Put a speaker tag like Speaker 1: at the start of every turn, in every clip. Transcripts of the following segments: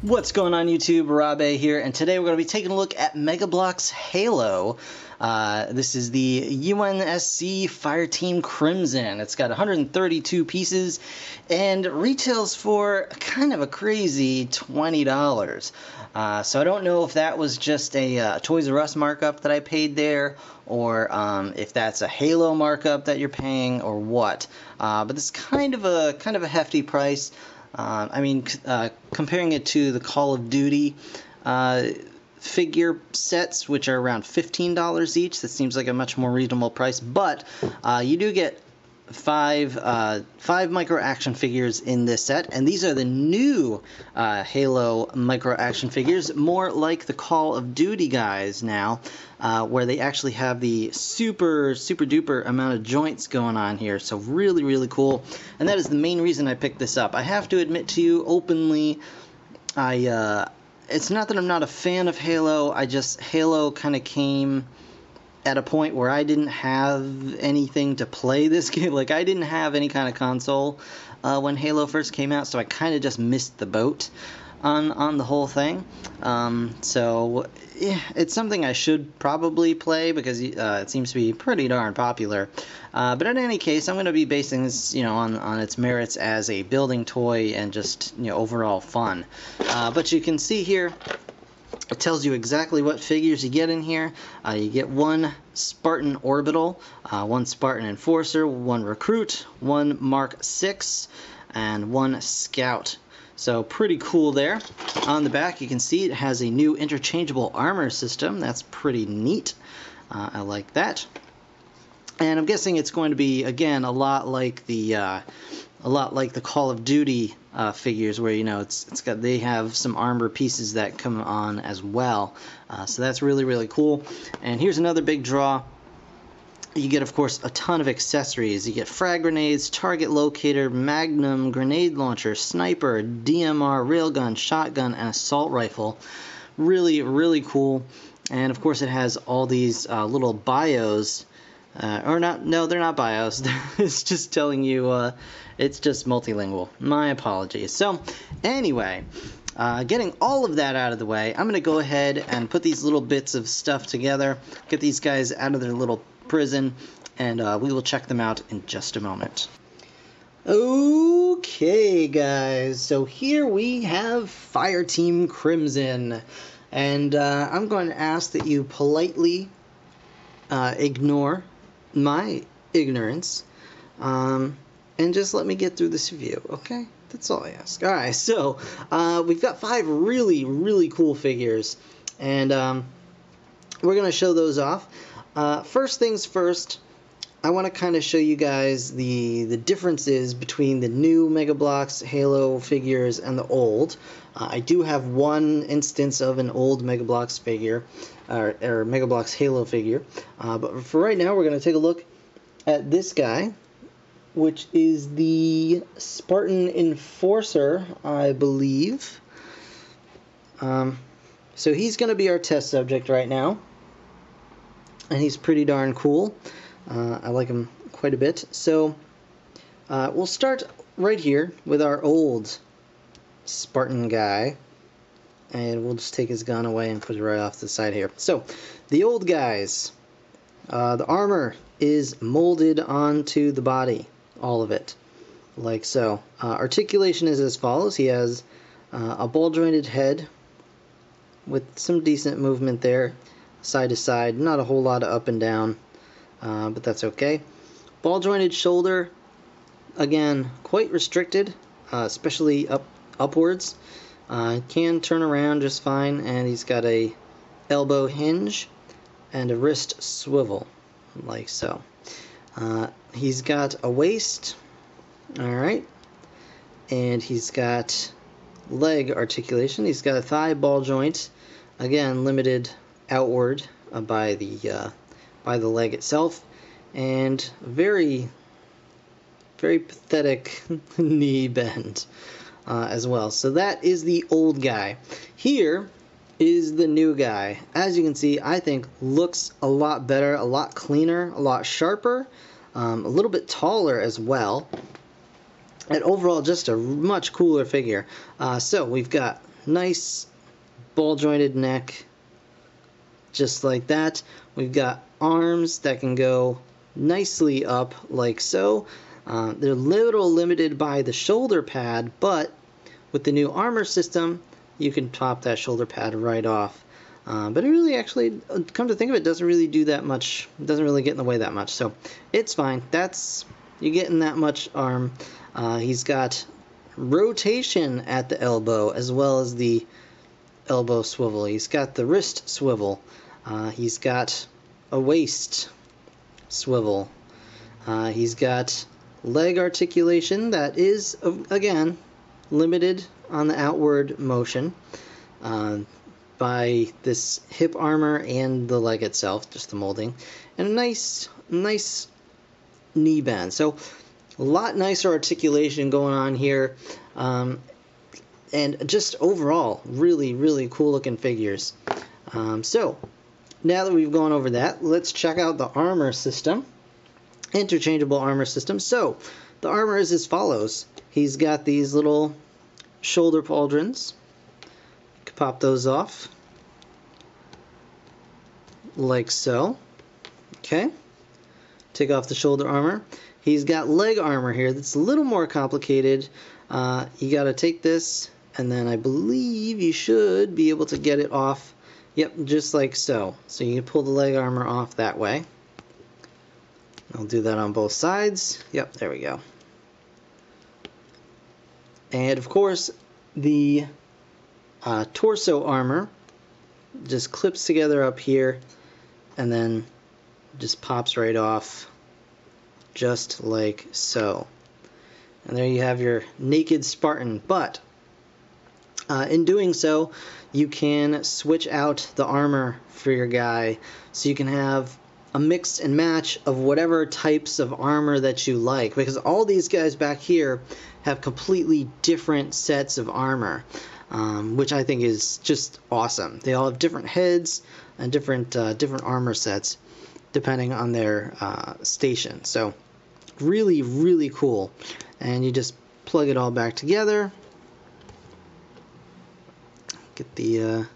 Speaker 1: What's going on YouTube? Rabe here, and today we're going to be taking a look at Mega Bloks Halo. This is the UNSC Fireteam Crimson. It's got 132 pieces and retails for kind of a crazy $20. So I don't know if that was just a Toys R Us markup that I paid there, or if that's a Halo markup that you're paying, or what. But this is kind of a hefty price. Comparing it to the Call of Duty figure sets, which are around $15 each, that seems like a much more reasonable price. But you do get five micro action figures in this set, and these are the new Halo micro action figures, more like the Call of Duty guys now, where they actually have the super duper amount of joints going on here. So really cool, and that is the main reason I picked this up. I have to admit to you openly, it's not that I'm not a fan of Halo. Halo kind of came at a point where I didn't have anything to play this game. Like, I didn't have any kind of console when Halo first came out, so I kind of just missed the boat on the whole thing. So yeah, it's something I should probably play because it seems to be pretty darn popular. But in any case, I'm going to be basing this, on its merits as a building toy and just, overall fun. But you can see here, it tells you exactly what figures you get in here. You get one Spartan Orbital, one Spartan Enforcer, one Recruit, one Mark 6, and one Scout. So pretty cool there. On the back you can see it has a new interchangeable armor system. That's pretty neat. I like that. And I'm guessing it's going to be, again, a lot like the Call of Duty figures, where they have some armor pieces that come on as well. So that's really cool. And here's another big draw. You get, of course, a ton of accessories. You get frag grenades, target locator, magnum, grenade launcher, sniper, DMR, railgun, shotgun, and assault rifle. Really cool. And of course it has all these little bios. They're not bios. It's just telling you, it's just multilingual. My apologies. So, anyway, getting all of that out of the way, I'm going to go ahead and put these little bits of stuff together, get these guys out of their little prison, and we will check them out in just a moment. Okay, guys, so here we have Fireteam Crimson, and I'm going to ask that you politely ignore my ignorance, and just let me get through this review, okay? That's all I ask. Alright, so we've got 5 really cool figures, and we're going to show those off. First things first, I want to kind of show you guys the differences between the new Mega Bloks Halo figures and the old. I do have one instance of an old Mega Bloks figure, or Mega Bloks Halo figure, but for right now we're going to take a look at this guy, which is the Spartan Enforcer, I believe. So he's going to be our test subject right now, and he's pretty darn cool. I like him quite a bit. So we'll start right here with our old Spartan guy, and we'll just take his gun away and put it right off to the side here. So the old guys, the armor is molded onto the body, all of it, like so. Articulation is as follows. He has a ball jointed head with some decent movement there, side to side, not a whole lot of up and down, but that's okay. Ball jointed shoulder, again, quite restricted, especially upwards. Can turn around just fine, and he's got a elbow hinge and a wrist swivel, like so. He's got a waist, alright, and he's got leg articulation. He's got a thigh ball joint, again limited outward by the leg itself, and very pathetic knee bend as well. So that is the old guy. Here is the new guy. As you can see, I think looks a lot better, a lot cleaner, a lot sharper, a little bit taller as well, and overall just a much cooler figure. So we've got nice ball jointed neck, just like that. We've got arms that can go nicely up like so. They're a little limited by the shoulder pad, but with the new armor system, you can pop that shoulder pad right off. But it really actually, come to think of it, doesn't really do that much, doesn't really get in the way that much. So it's fine. You're getting that much arm. He's got rotation at the elbow as well as the elbow swivel. He's got the wrist swivel. He's got a waist swivel. He's got leg articulation that is, again, limited on the outward motion by this hip armor and the leg itself, just the molding, and a nice knee bend. So a lot nicer articulation going on here, and just overall really cool looking figures. So now that we've gone over that, let's check out the armor system. Interchangeable armor system. So the armor is as follows. He's got these little shoulder pauldrons. You can pop those off like so. Okay. Take off the shoulder armor. He's got leg armor here that's a little more complicated. You got to take this, and then I believe you should be able to get it off. Yep, just like so. So you can pull the leg armor off that way. I'll do that on both sides. Yep, there we go. And of course, the torso armor just clips together up here and then just pops right off just like so. And there you have your naked Spartan. But in doing so, you can switch out the armor for your guy, so you can have a mix and match of whatever types of armor that you like, because all these guys back here have completely different sets of armor, which I think is just awesome. They all have different heads and different armor sets depending on their station. So really cool. And you just plug it all back together. Get the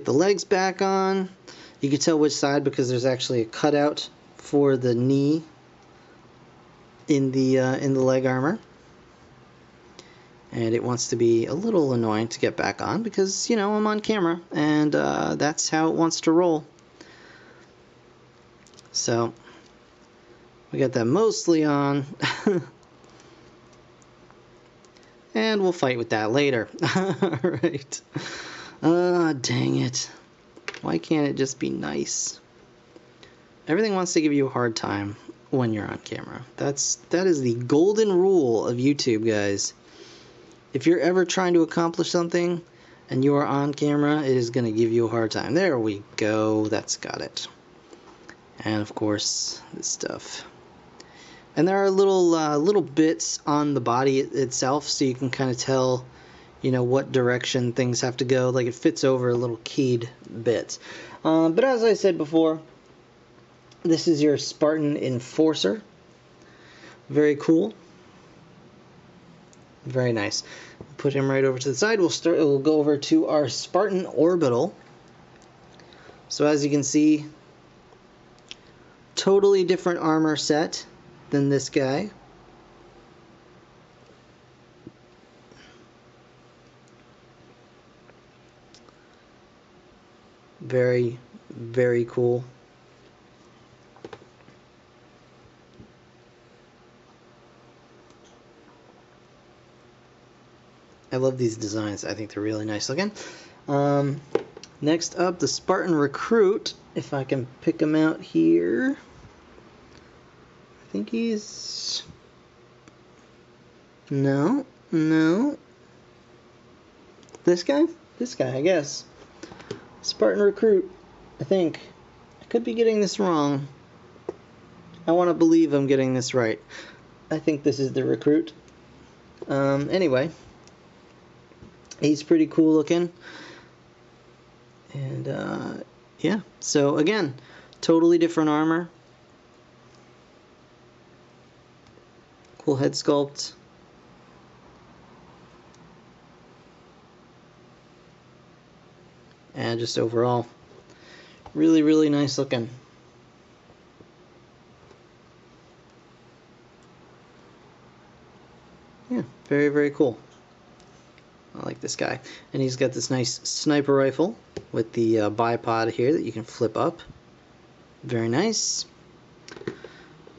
Speaker 1: legs back on. You can tell which side because there's actually a cutout for the knee in the leg armor, and it wants to be a little annoying to get back on because, you know, I'm on camera and that's how it wants to roll. So we got that mostly on. And we'll fight with that later. Alright. Dang it. Why can't it just be nice? Everything wants to give you a hard time when you're on camera. That is the golden rule of YouTube, guys. If you're ever trying to accomplish something and you are on camera, it is going to give you a hard time. There we go. That's got it. And of course, this stuff. And there are little bits on the body itself, so you can kind of tell, you know, what direction things have to go. Like it fits over a little keyed bit. But as I said before, this is your Spartan Enforcer. Very cool. Very nice. Put him right over to the side. We'll go over to our Spartan Orbital. So as you can see, totally different armor set than this guy. Very cool. I love these designs. I think they're really nice looking. Next up, the Spartan Recruit. If I can pick him out here. I think he's... No. This guy? This guy, I guess. Spartan Recruit, I think. I could be getting this wrong. I want to believe I'm getting this right. I think this is the Recruit. Anyway. He's pretty cool looking. And, yeah. So, again, totally different armor. Cool head sculpt. and just overall, really, really nice looking. Yeah, very, very cool. I like this guy. And he's got this nice sniper rifle with the bipod here that you can flip up. Very nice.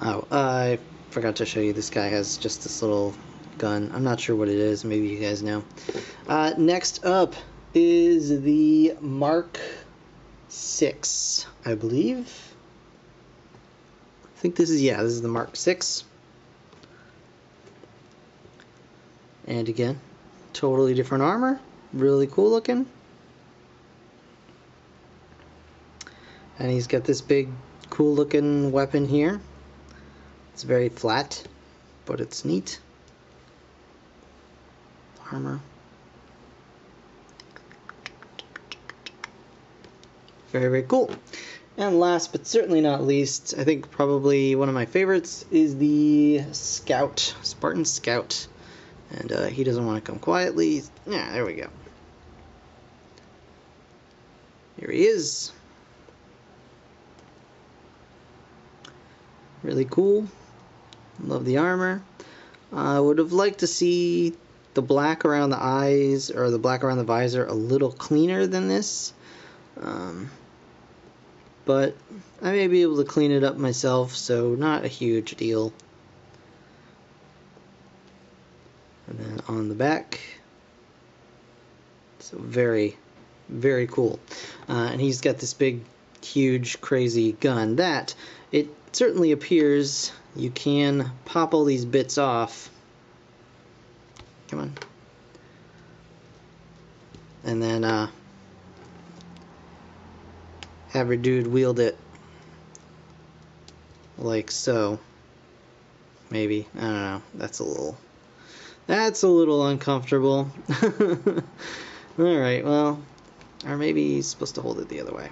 Speaker 1: Oh, I forgot to show you, this guy has just this little gun. I'm not sure what it is. Maybe you guys know. Next up is the Mark 6, I believe. I think this is the Mark 6. And again, totally different armor. Really cool looking. And he's got this big, cool looking weapon here. It's very flat, but it's neat. Armor. Very, very cool. And last but certainly not least, I think probably one of my favorites is the Scout, Spartan Scout. And he doesn't want to come quietly. Yeah, there we go. Here he is. Really cool. Love the armor. I would have liked to see the black around the eyes or the black around the visor a little cleaner than this. But I may be able to clean it up myself, so not a huge deal. And then on the back, so very, very cool. And he's got this big, huge, crazy gun that it certainly appears you can pop all these bits off. Come on. And then have your dude wield it like so. Maybe. I don't know. That's a little uncomfortable. Alright, well, or maybe he's supposed to hold it the other way.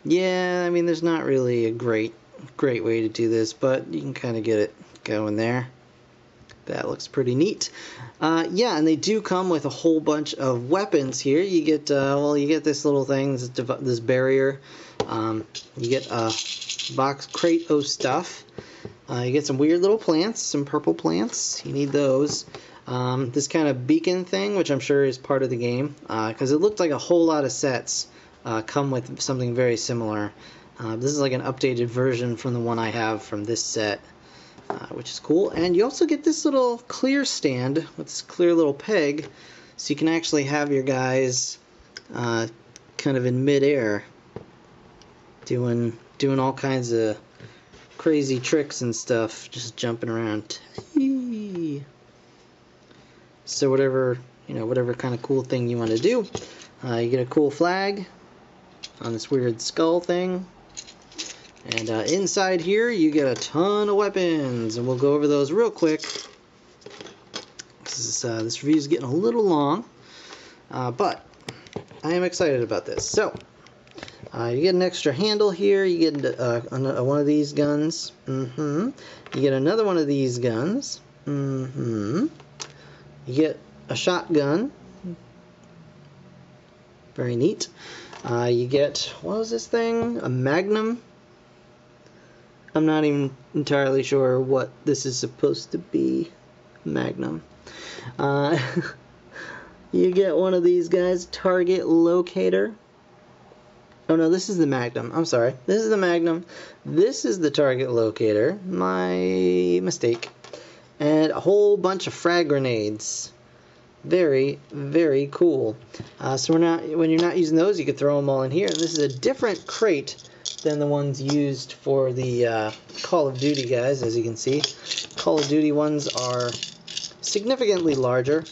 Speaker 1: Yeah, I mean, there's not really a great way to do this, but you can kind of get it going there. That looks pretty neat. Yeah, and they do come with a whole bunch of weapons here. You get, you get this little thing, this barrier. You get a box crate of stuff. You get some weird little plants, some purple plants. You need those. This kind of beacon thing, which I'm sure is part of the game, because it looked like a whole lot of sets come with something very similar. This is like an updated version from the one I have from this set. Which is cool. And you also get this little clear stand with this clear little peg, so you can actually have your guys kind of in midair doing all kinds of crazy tricks and stuff, just jumping around. So whatever kind of cool thing you want to do, you get a cool flag on this weird skull thing. And inside here, you get a ton of weapons, and we'll go over those real quick. This review is getting a little long, but I am excited about this. So, you get an extra handle here. You get one of these guns. You get another one of these guns. You get a shotgun. Very neat. You get, what was this thing? A magnum. I'm not even entirely sure what this is supposed to be. Magnum. You get one of these guys, target locator. Oh no, this is the Magnum. I'm sorry. This is the Magnum. This is the target locator. My mistake. And a whole bunch of frag grenades. Very, very cool. So when you're not using those, you can throw them all in here. And this is a different crate than the ones used for the Call of Duty guys, as you can see. Call of Duty ones are significantly larger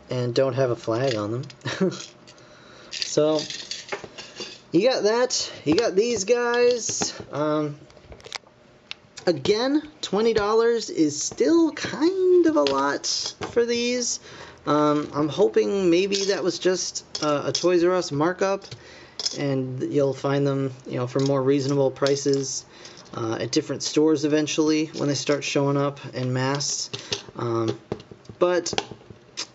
Speaker 1: and don't have a flag on them. So you got that. You got these guys. Again, $20 is still kind of a lot for these. I'm hoping maybe that was just a Toys R Us markup, and you'll find them, for more reasonable prices at different stores eventually when they start showing up en masse. But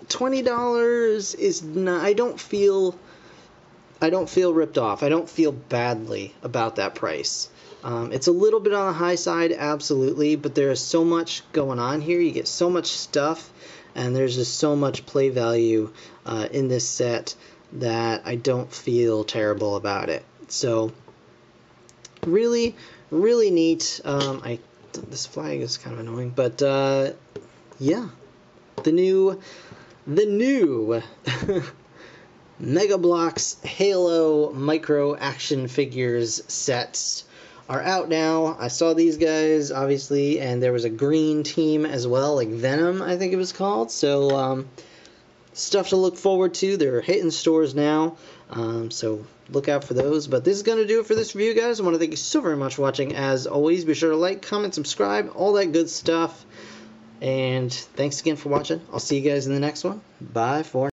Speaker 1: $20 is not. I don't feel ripped off. I don't feel badly about that price. It's a little bit on the high side, absolutely, but there is so much going on here. You get so much stuff, and there's just so much play value in this set that I don't feel terrible about it. So, really, really neat. This flag is kind of annoying, but yeah, the new Mega Bloks Halo Micro Action Figures sets are out now. I saw these guys, obviously, and there was a green team as well, like Venom, I think it was called. So, stuff to look forward to. They're hitting stores now, so look out for those. But this is going to do it for this review, guys. I want to thank you so very much for watching. As always, be sure to like, comment, subscribe, all that good stuff. And thanks again for watching. I'll see you guys in the next one. Bye for now.